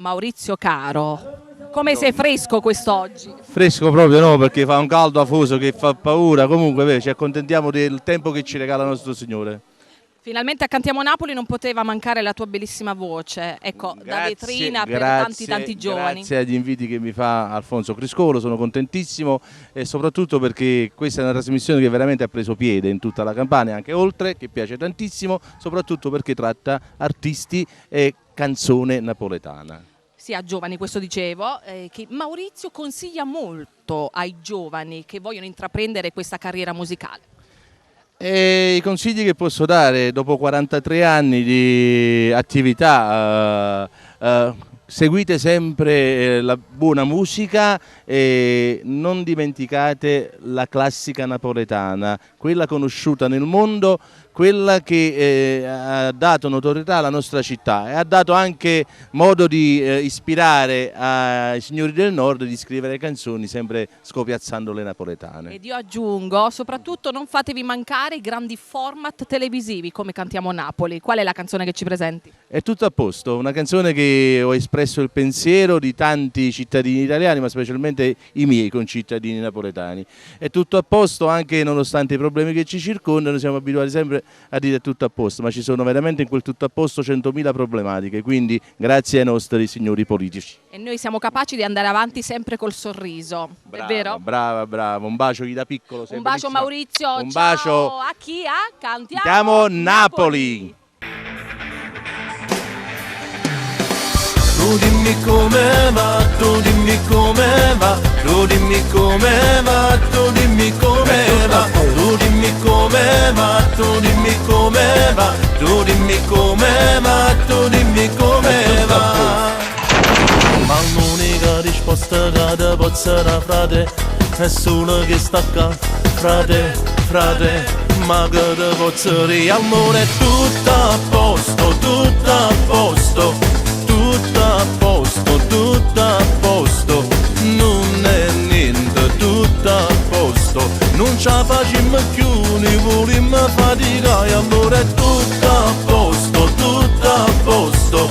Maurizio caro, come sei fresco quest'oggi? Fresco proprio no, perché fa un caldo afoso che fa paura, comunque ci accontentiamo del tempo che ci regala nostro Signore. Finalmente a Cantiamo Napoli non poteva mancare la tua bellissima voce, ecco, da vetrina per tanti giovani. Grazie agli inviti che mi fa Alfonso Criscolo, sono contentissimo e soprattutto perché questa è una trasmissione che veramente ha preso piede in tutta la Campania, anche oltre, che piace tantissimo, soprattutto perché tratta artisti e canzone napoletana. Sì, a giovani, questo dicevo, che Maurizio consiglia molto ai giovani che vogliono intraprendere questa carriera musicale. E i consigli che posso dare dopo 43 anni di attività, seguite sempre la buona musica e non dimenticate la classica napoletana, quella conosciuta nel mondo, quella che ha dato notorietà alla nostra città e ha dato anche modo di ispirare ai signori del nord di scrivere canzoni sempre scopiazzando le napoletane. Ed io aggiungo, soprattutto non fatevi mancare i grandi format televisivi come Cantiamo Napoli. Qual è la canzone che ci presenti? È tutto a posto, una canzone che ho espresso il pensiero di tanti cittadini italiani, ma specialmente i miei concittadini napoletani. È tutto a posto anche nonostante i problemi che ci circondano, siamo abituati sempre a dire tutto a posto, ma ci sono veramente in quel tutto a posto 100.000 problematiche, quindi grazie ai nostri signori politici. E noi siamo capaci di andare avanti sempre col sorriso, Brava, è vero? Brava, un bacio gli da piccolo. Un bacio bellissima. Maurizio, un ciao bacio. a chi? A Cantiamo Napoli. Tu dimmi come va, tu dimmi come va, tu dimmi come va, tu dimmi come va, tu dimmi come va, tu dimmi come va, tu dimmi come va, tu dimmi come va. Ma l'unica risposta che ti posso dare, frate, è solo che sta qua, frate, ma che ti posso dire, amore, tutto a posto, tutto a posto. Tutto a posto, non è niente, tutto a posto, non ce la facciamo più, ne vogliamo faticare, allora è tutto a posto, tutto a posto,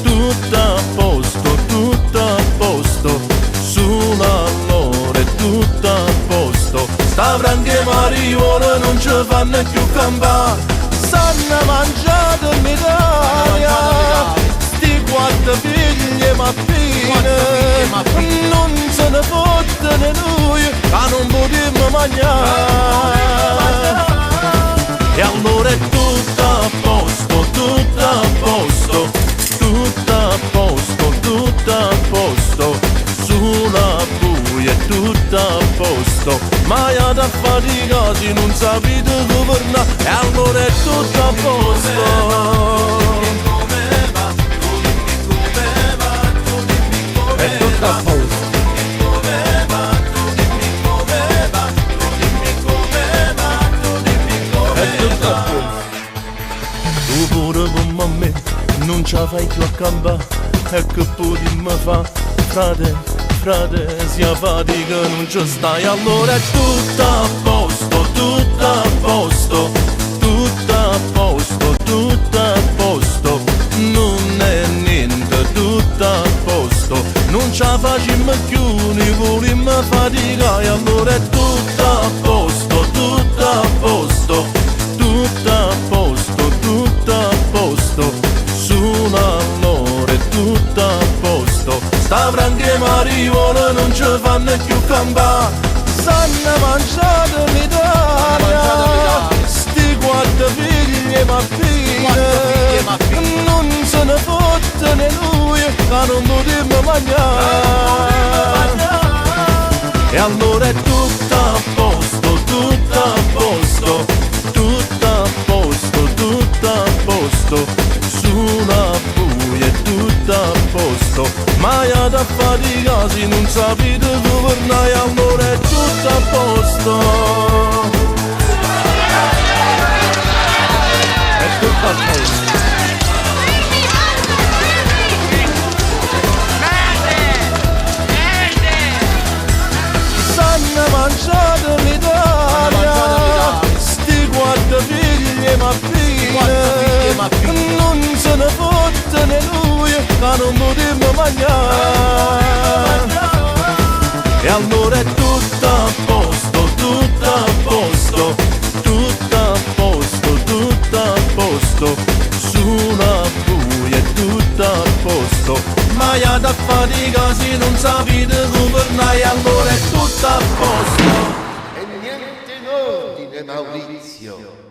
tutto a posto, tutto a posto, sull'allora è tutto a posto, sta franche marijuana non ci fanno più campare, stanno mangiando in Italia. Quattro figlie ma fine, non se ne fottono noi, ma non potremmo mangiare. E allora è tutto a posto, tutto a posto, tutto a posto, tutto a posto, sulla buia è tutto a posto, ma io da faticare non sapete governare, e allora è tutto a posto. È tutto a posto. È tutto a posto. Tu pure come me non ce la fai più a campare, e che potremmo fa, frate, sia fatica non ci stai, allora è tutto a posto, tutto a posto, tutto a posto, tutto a posto, non è niente, tutto a posto, non ce la facciamo più, ne vogliamo faticare, allora è tutto a posto, tutto a posto, tutto a posto, tutto a posto, sull'allora è tutto a posto, sta franche marijuana non ci fanno più campare, stanno mangiando in Italia, sti quattro figlie ma fine, non se ne fottono lui, ma non potremmo mangiare. E allora è tutto a posto, tutto a posto, tutto a posto, tutto a posto, sulla buia è tutto a posto, ma io da faticare non sapete governare, allora è tutto a posto. È tutto a posto. Mangiato in Italia, sti quattro figlie ma fine, non se ne fottono lui, ma ma non potremmo mangiare. E allora è tutto a posto, tutto a posto, tutto a posto, tutto a posto, sulla buia è tutto a posto, ma io da fatica se non sapete governare, allora è tutto a posto. E niente in ordine, Maurizio.